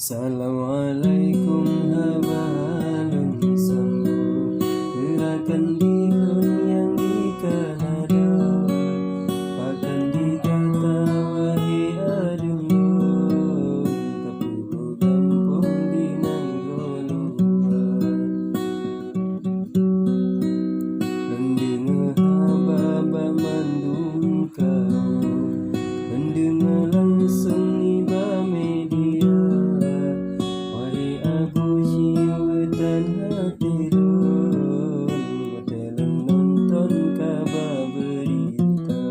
Assalamualaikum habalun sambung gerakan dilun yang di Kanada akan dikata wahai aduyun kepuku kampung di Nanggolua mendengar haba mandung kau mendengar langsung iba media dan hati dun bertelan nonton kabar berita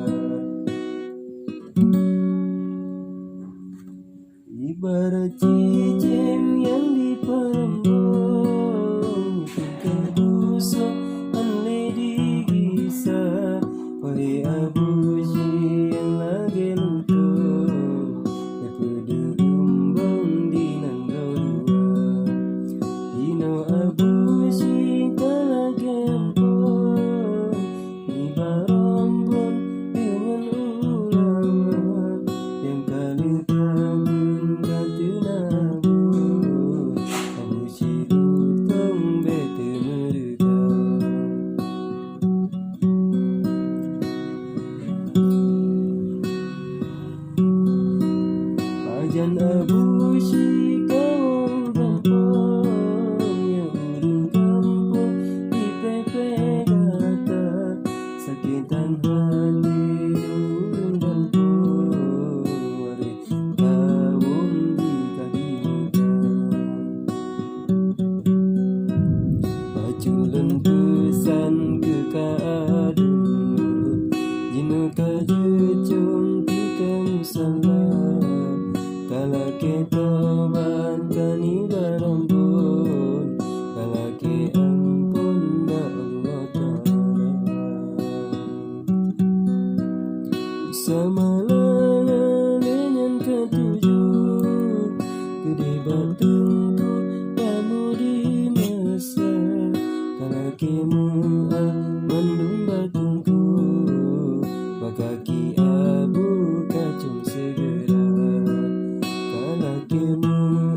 ibarat cincin yang diperembung kebusuk andai digisah wahai abu yang lagi luntur kepada umbang di Nanggolua Ino abu singkala gempon Ibarombon dengan ulama Yang kali tabung batu nabur Abu silutong bete mereka Ajan abu sikawang gempon sakitan hati ulun dampung mari tawon di kaki muda aculan pesan ke kaadun jino kajecung tikam salah kala ketoban kani barambun kala ke ampun da Allah Ta'ala Samalangan dengan ketujuh Gede batungku kamu di masa Kala kemu'ah mandung batungku Bakaki abu kacung segera Kala kemu'ah